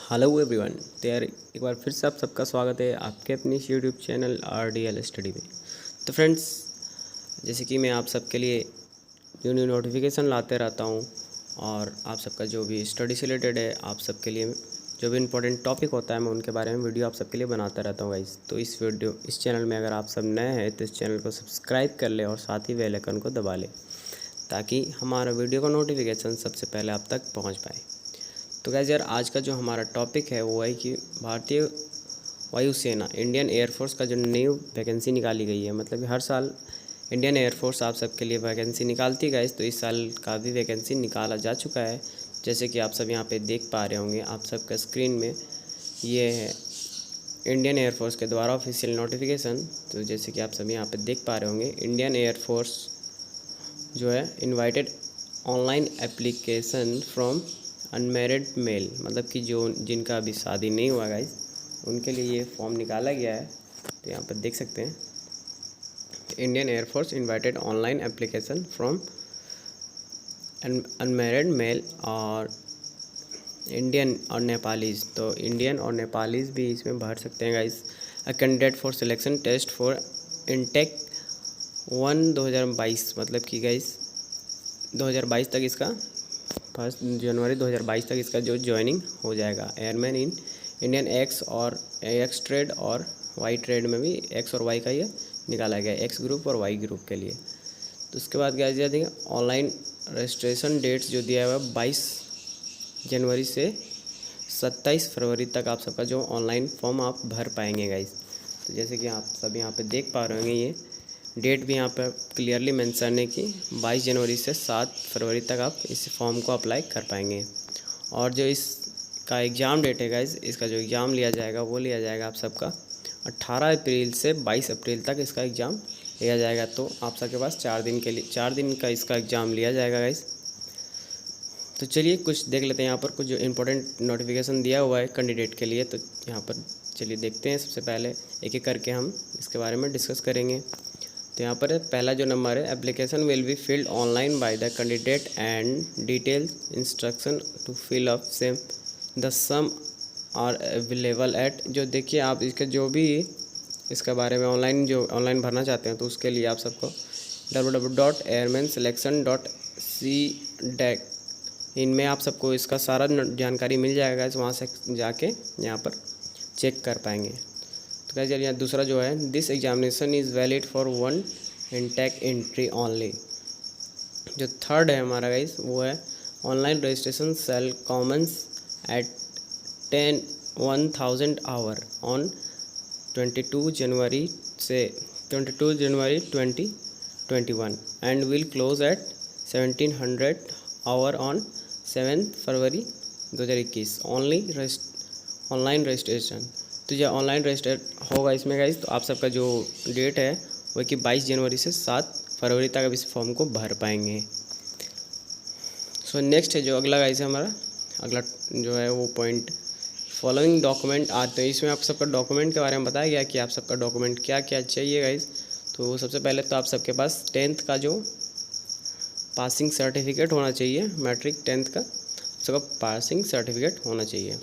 Hello everyone. तो यार एक बार फिर से आप सबका स्वागत है आपके अपनी यूट्यूब चैनल RDL स्टडी में। तो फ्रेंड्स, जैसे कि मैं आप सबके लिए न्यू न्यू नोटिफिकेशन लाते रहता हूं और आप सबका जो भी स्टडी से रिलेटेड है, आप सबके लिए जो भी इम्पोर्टेंट टॉपिक होता है मैं उनके बारे में वीडियो आप सबके लिए बनाता रहता हूँ गाइस। तो इस चैनल में अगर आप सब नए हैं तो इस चैनल को सब्सक्राइब कर ले और साथ ही बेल आइकन को दबा ले ताकि हमारा वीडियो का नोटिफिकेशन सबसे पहले आप तक पहुँच पाए। तो गाइस यार, आज का जो हमारा टॉपिक है वो है कि भारतीय वायुसेना इंडियन एयरफोर्स का जो न्यू वैकेंसी निकाली गई है। मतलब कि हर साल इंडियन एयरफोर्स आप सबके लिए वैकेंसी निकालती है गाइस। तो इस साल का भी वैकेंसी निकाला जा चुका है, जैसे कि आप सब यहाँ पे देख पा रहे होंगे आप सबका स्क्रीन में। ये है इंडियन एयरफोर्स के द्वारा ऑफिशियल नोटिफिकेशन। तो जैसे कि आप सब यहाँ पे देख पा रहे होंगे, इंडियन एयरफोर्स जो है invited online application from unmarried mail, मतलब कि जो जिनका अभी शादी नहीं हुआ गाइस उनके लिए ये फॉर्म निकाला गया है। तो यहाँ पर देख सकते हैं, Indian air force invited online application from unmarried male और इंडियन और नेपालीज। तो इंडियन और नेपालीज भी इसमें भर सकते हैं guys. A candidate for selection test for intake 2022, मतलब कि गाइस 2022 तक इसका 1 जनवरी 2022 तक इसका जो ज्वाइनिंग हो जाएगा। एयरमैन इन इंडियन एक्स और एक्स ट्रेड और वाई ट्रेड में भी एक्स और वाई का ये निकाला गया है, एक्स ग्रुप और वाई ग्रुप के लिए। तो उसके बाद क्या दिया देखिए, ऑनलाइन रजिस्ट्रेशन डेट्स जो दिया हुआ है 22 जनवरी से 27 फरवरी तक आप सबका जो ऑनलाइन फॉर्म आप भर पाएंगे गाइस। तो जैसे कि आप सब यहाँ पे देख पा रहे होंगे, ये डेट भी यहाँ पर क्लियरली मेंशन है कि 22 जनवरी से 7 फरवरी तक आप इस फॉर्म को अप्लाई कर पाएंगे। और जो इसका एग्ज़ाम डेट है गाइस, इसका जो एग्ज़ाम लिया जाएगा वो लिया जाएगा आप सबका 18 अप्रैल से 22 अप्रैल तक इसका एग्ज़ाम लिया जाएगा। तो आप सबके पास 4 दिन का इसका एग्ज़ाम लिया जाएगा गाइस। तो चलिए कुछ देख लेते हैं यहाँ पर कुछ जो इम्पोर्टेंट नोटिफिकेशन दिया हुआ है कैंडिडेट के लिए। तो यहाँ पर चलिए देखते हैं, सबसे पहले एक एक करके हम इसके बारे में डिस्कस करेंगे। तो यहाँ पर पहला जो नंबर है, application will be filled online by the candidate and detail instruction to fill up same the sum are available at. जो देखिए आप इसके जो भी इसके बारे में ऑनलाइन भरना चाहते हैं तो उसके लिए आप सबको www.airmanselection.cdac इनमें आप सबको इसका सारा जानकारी मिल जाएगा। वहाँ से जाके यहाँ पर चेक कर पाएंगे। तो गाइस यहाँ दूसरा जो है, this examination is valid for 1 intake entry only. जो थर्ड है हमारा गाइस वो है, online registration shall commence at 10,000 hour on 22 January 2021 and will close at 1700 hour on 7 February 2021 online registration. तो जो ऑनलाइन रजिस्टर होगा इसमें गाइस, तो आप सबका जो डेट है वो कि 22 जनवरी से 7 फरवरी तक आप इस फॉर्म को भर पाएंगे। सो नेक्स्ट है जो अगला गाइस है हमारा, अगला जो है वो पॉइंट, फॉलोइंग डॉक्यूमेंट आते हैं। इसमें आप सबका डॉक्यूमेंट के बारे में बताया गया कि आप सबका डॉक्यूमेंट क्या क्या चाहिए गाइस। तो सबसे पहले तो आप सबके पास 10th का जो पासिंग सर्टिफिकेट होना चाहिए, मैट्रिक 10th का सबका पासिंग सर्टिफिकेट होना चाहिए।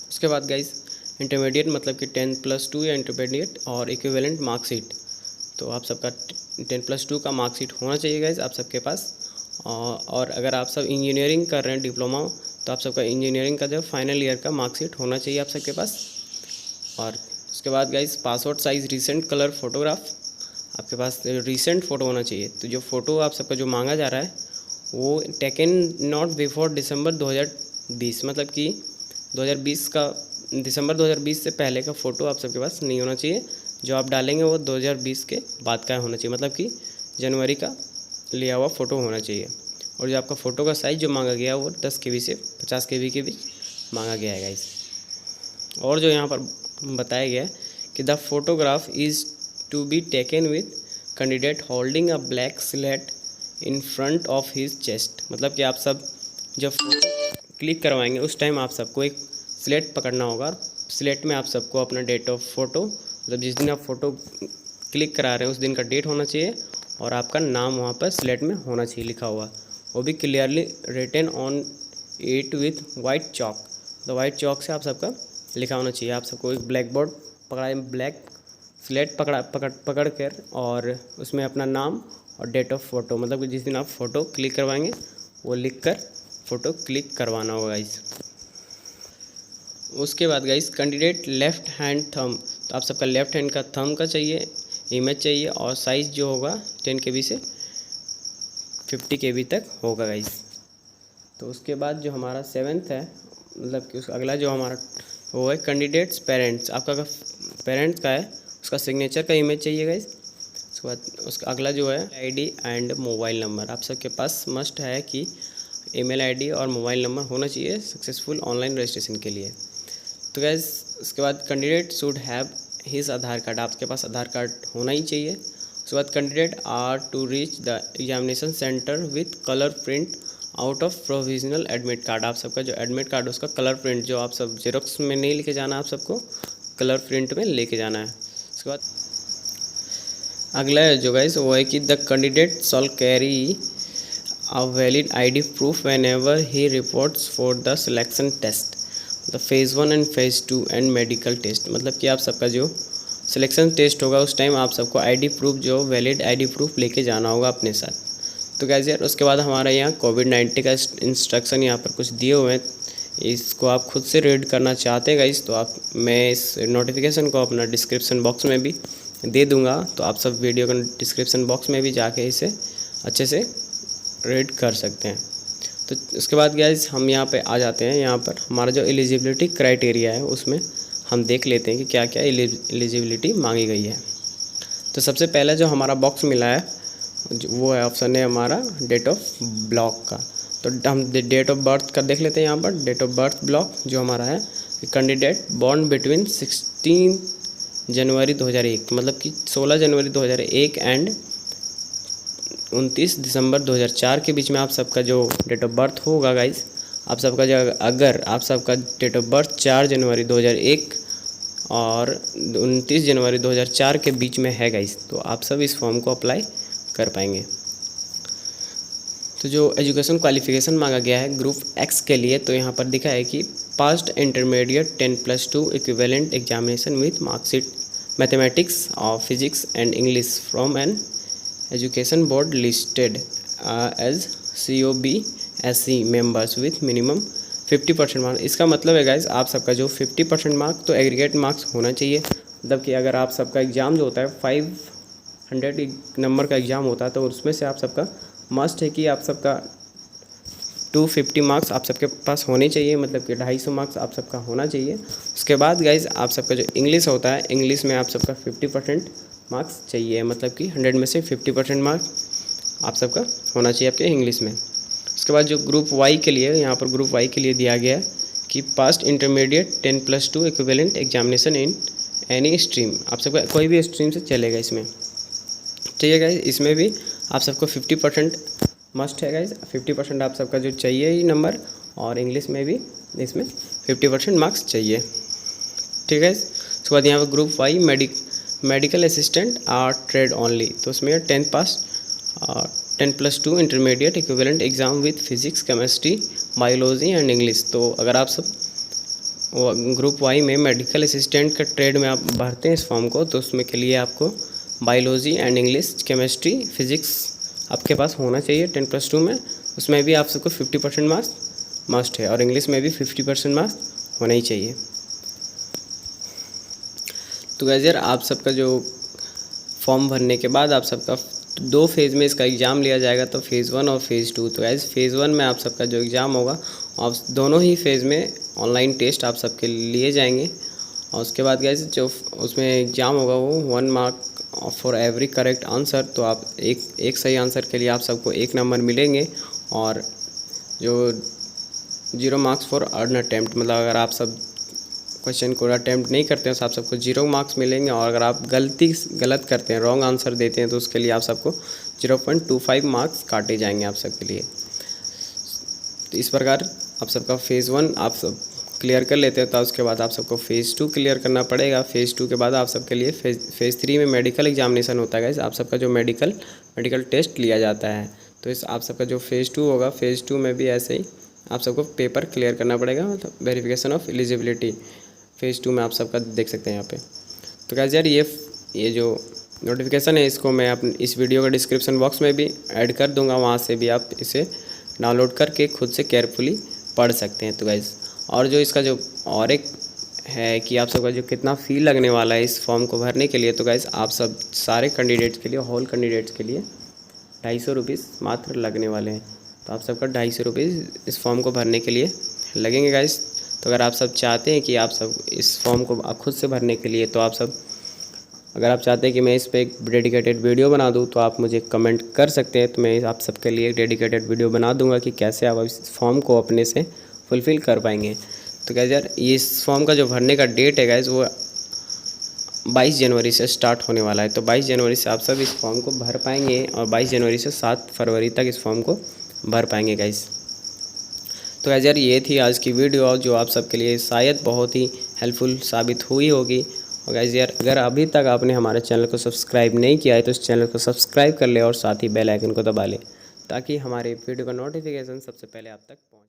उसके बाद गाइस इंटरमीडिएट, मतलब कि 10+2 या इंटरमीडिएट और इक्विवेलेंट मार्कशीट। तो आप सबका 10+2 का मार्कशीट होना चाहिए गाइस आप सबके पास। और अगर आप सब इंजीनियरिंग कर रहे हैं डिप्लोमा, तो आप सबका इंजीनियरिंग का जो फाइनल ईयर का मार्कशीट होना चाहिए आप सबके पास। और उसके बाद guys passport size recent colour photograph आपके पास रिसेंट फ़ोटो होना चाहिए। तो जो फ़ोटो आप सबका जो मांगा जा रहा है वो टेकन नॉट बिफोर दिसंबर 2020, मतलब कि 2020 का दिसंबर 2020 से पहले का फ़ोटो आप सबके पास नहीं होना चाहिए। जो आप डालेंगे वो 2020 के बाद का होना चाहिए, मतलब कि जनवरी का लिया हुआ फ़ोटो होना चाहिए। और जो आपका फ़ोटो का साइज़ जो मांगा गया वो 10 KB से 50 KB के बीच मांगा गया है गाइस। और जो यहाँ पर बताया गया है कि the photograph is to be taken with candidate holding a black slate in front of his chest. मतलब कि आप सब जब क्लिक करवाएंगे उस टाइम आप सबको एक स्लेट पकड़ना होगा। स्लेट में आप सबको अपना डेट ऑफ फ़ोटो, मतलब जिस दिन आप फ़ोटो क्लिक करा रहे हैं उस दिन का डेट होना चाहिए और आपका नाम वहाँ पर स्लेट में होना चाहिए लिखा हुआ, वो भी clearly written on it with white chalk. तो वाइट चौक से आप सबका लिखा होना चाहिए। आप सबको एक ब्लैक बोर्ड पकड़ा, ब्लैक स्लेट पकड़ कर और उसमें अपना नाम और डेट ऑफ फ़ोटो, मतलब कि जिस दिन आप फ़ोटो क्लिक करवाएंगे वो लिख कर फ़ोटो क्लिक करवाना होगा गाइस। उसके बाद guys candidate left hand thumb, तो आप सबका लेफ़्ट हैंड का थंब का चाहिए, इमेज चाहिए और साइज़ जो होगा 10 KB से 50 KB तक होगा गाइस। तो उसके बाद जो हमारा 7th है, मतलब कि उस अगला जो हमारा वो है कैंडिडेट्स पेरेंट्स। आपका अगर पेरेंट्स का है उसका सिग्नेचर का इमेज चाहिए गाइस। उसके बाद उसका अगला जो है आईडी एंड मोबाइल नंबर। आप सबके पास मस्ट है कि ईमेल आईडी और मोबाइल नंबर होना चाहिए सक्सेसफुल ऑनलाइन रजिस्ट्रेशन के लिए। तो गाइस उसके बाद candidate should have his Aadhaar card, आपके पास आधार कार्ड होना ही चाहिए। उसके बाद candidate are to reach the examination centre with colour print out of provisional admit card. आप सबका जो एडमिट कार्ड है उसका कलर प्रिंट, जो आप सब जेरोक्स में नहीं लेके जाना, आप सबको कलर प्रिंट में लेके जाना है। उसके बाद अगला है जो गाइस वो है कि the candidate shall carry a valid ID proof whenever he reports for the selection test, the phase 1 and phase 2 and medical test. मतलब कि आप सबका जो सिलेक्शन टेस्ट होगा उस टाइम आप सबको आईडी प्रूफ, जो वैलिड आईडी प्रूफ लेके जाना होगा अपने साथ। तो गाइस यार उसके बाद हमारा यहाँ कोविड-19 का इंस्ट्रक्शन यहाँ पर कुछ दिए हुए हैं, इसको आप खुद से रीड करना चाहते हैं गाइस तो आप, मैं इस नोटिफिकेशन को अपना डिस्क्रिप्शन बॉक्स में भी दे दूँगा, तो आप सब वीडियो का डिस्क्रिप्शन बॉक्स में भी जाके इसे अच्छे से रीड कर सकते हैं। तो उसके बाद गाइस हम यहाँ पे आ जाते हैं, यहाँ पर हमारा जो एलिजिबिलिटी क्राइटेरिया है उसमें हम देख लेते हैं कि क्या क्या एलिजिबिलिटी मांगी गई है। तो सबसे पहला जो हमारा बॉक्स मिला है वो है ऑप्शन है हमारा डेट ऑफ ब्लॉक का। तो हम डेट ऑफ बर्थ का देख लेते हैं। यहाँ पर डेट ऑफ बर्थ ब्लॉक जो हमारा है, कैंडिडेट बॉर्न बिटवीन 16 जनवरी 2001, मतलब कि 16 जनवरी 2001 एंड 29 दिसंबर 2004 के बीच में आप सबका जो डेट ऑफ बर्थ होगा गाइस, आप सबका जो अगर आप सबका डेट ऑफ बर्थ 4 जनवरी 2001 और 29 जनवरी 2004 के बीच में है गाइस, तो आप सब इस फॉर्म को अप्लाई कर पाएंगे। तो जो एजुकेशन क्वालिफिकेशन मांगा गया है ग्रुप एक्स के लिए, तो यहाँ पर दिखा है कि past intermediate 10+2 equivalent examination with marksheet mathematics और physics and English from an education board listed as COBSE members with minimum 50% marks. इसका मतलब है गाइस आप सबका जो 50% मार्क्स तो एग्रीगेट मार्क्स होना चाहिए। मतलब कि अगर आप सबका एग्ज़ाम जो होता है 500 नंबर का एग्ज़ाम होता है, तो उसमें से आप सबका मस्ट है कि आप सबका 250 मार्क्स आप सबके पास होने चाहिए, मतलब कि 250 मार्क्स आप सबका होना चाहिए। उसके बाद गाइज आप सबका जो इंग्लिश होता है, इंग्लिश में आप सबका 50% मार्क्स चाहिए, मतलब कि 100 में से 50% मार्क्स आप सबका होना चाहिए आपके इंग्लिश में। उसके बाद जो ग्रुप वाई के लिए, यहाँ पर ग्रुप वाई के लिए दिया गया है कि past intermediate 10+2 equivalent examination in any stream, आप सबका कोई भी स्ट्रीम से चलेगा इसमें, ठीक है गाइज। इसमें भी आप सबको 50% मस्ट है गाइज, 50% आप सबका जो चाहिए ही नंबर, और इंग्लिश में भी इसमें 50% मार्क्स चाहिए, ठीक है। उसके बाद यहाँ पर group Y medical assistant are trade only, तो उसमें 10 pass 10+2 intermediate equivalent exam with physics chemistry biology and English. तो अगर आप सब ग्रुप वाई में मेडिकल असिस्टेंट का ट्रेड में आप भरते हैं इस फॉर्म को, तो उसमें के लिए आपको biology and English chemistry physics आपके पास होना चाहिए 10+2 में। उसमें भी आप सबको 50% मार्क्स मस्ट है, और इंग्लिश में भी 50% मार्क्स होना ही चाहिए। तो गाइस यार आप सबका जो फॉर्म भरने के बाद आप सबका 2 फेज़ में इसका एग्ज़ाम लिया जाएगा, तो फेज़ 1 और फेज़ 2। तो गाइस फेज़ 1 में आप सबका जो एग्ज़ाम होगा, आप दोनों ही फेज़ में ऑनलाइन टेस्ट आप सबके लिए जाएंगे, और उसके बाद गाइस जो उसमें एग्ज़ाम होगा वो 1 mark for every correct answer. तो आप एक सही आंसर के लिए आप सबको 1 नंबर मिलेंगे, और जो 0 मार्क्स फॉर अन अटैम्प्ट, मतलब अगर आप सब क्वेश्चन को अटैम्प्ट नहीं करते हैं तो आप सबको 0 मार्क्स मिलेंगे, और अगर आप गलत करते हैं, रॉन्ग आंसर देते हैं, तो उसके लिए आप सबको 0.25 मार्क्स काटे जाएंगे आप सबके लिए। तो इस प्रकार आप सबका फेज़ 1 आप सब क्लियर कर लेते हैं, तो उसके बाद आप सबको फेज़ 2 क्लियर करना पड़ेगा। फेज़ 2 के बाद आप सबके लिए फेज़ 3 में मेडिकल एग्जामिनेशन होता है गाइस, आप सबका जो मेडिकल टेस्ट लिया जाता है। तो इस आप सबका जो फेज़ 2 होगा, फेज़ 2 में भी ऐसे ही आप सबको पेपर क्लियर करना पड़ेगा, मतलब वेरिफिकेशन ऑफ एलिजिबिलिटी फेज़ 2 में आप सबका देख सकते हैं यहाँ पे। तो गाइस यार ये जो नोटिफिकेशन है इसको मैं अपने इस वीडियो का डिस्क्रिप्शन बॉक्स में भी ऐड कर दूंगा, वहाँ से भी आप इसे डाउनलोड करके खुद से केयरफुली पढ़ सकते हैं। तो गाइस और जो इसका जो और एक है कि आप सबका जो कितना फ़ी लगने वाला है इस फॉर्म को भरने के लिए, तो गाइस आप सब सारे कैंडिडेट्स के लिए, होल कैंडिडेट्स के लिए 250 रुपीज़ मात्र लगने वाले हैं। तो आप सबका 250 रुपीज़ इस फॉर्म को भरने के लिए लगेंगे गाइस। तो अगर आप सब चाहते हैं कि आप सब इस फॉर्म को आप खुद से भरने के लिए, तो आप सब अगर आप चाहते हैं कि मैं इस पर एक डेडिकेटेड वीडियो बना दूं, तो आप मुझे कमेंट कर सकते हैं। तो मैं आप सबके लिए एक डेडिकेटेड वीडियो बना दूंगा कि कैसे आप इस फॉर्म को अपने से फुलफ़िल कर पाएंगे। तो गाइस यार ये इस फॉर्म का जो भरने का डेट है गाइस वो 22 जनवरी से स्टार्ट होने वाला है। तो 22 जनवरी से आप सब इस फॉर्म को भर पाएंगे और 22 जनवरी से 7 फरवरी तक इस फॉर्म को भर पाएंगे गाइस। तो गाइस यार ये थी आज की वीडियो जो आप सबके लिए शायद बहुत ही हेल्पफुल साबित हुई होगी। और गाइस यार अगर अभी तक आपने हमारे चैनल को सब्सक्राइब नहीं किया है तो इस चैनल को सब्सक्राइब कर ले और साथ ही बेल आइकन को दबा ले, ताकि हमारे वीडियो का नोटिफिकेशन सबसे पहले आप तक पहुँचे।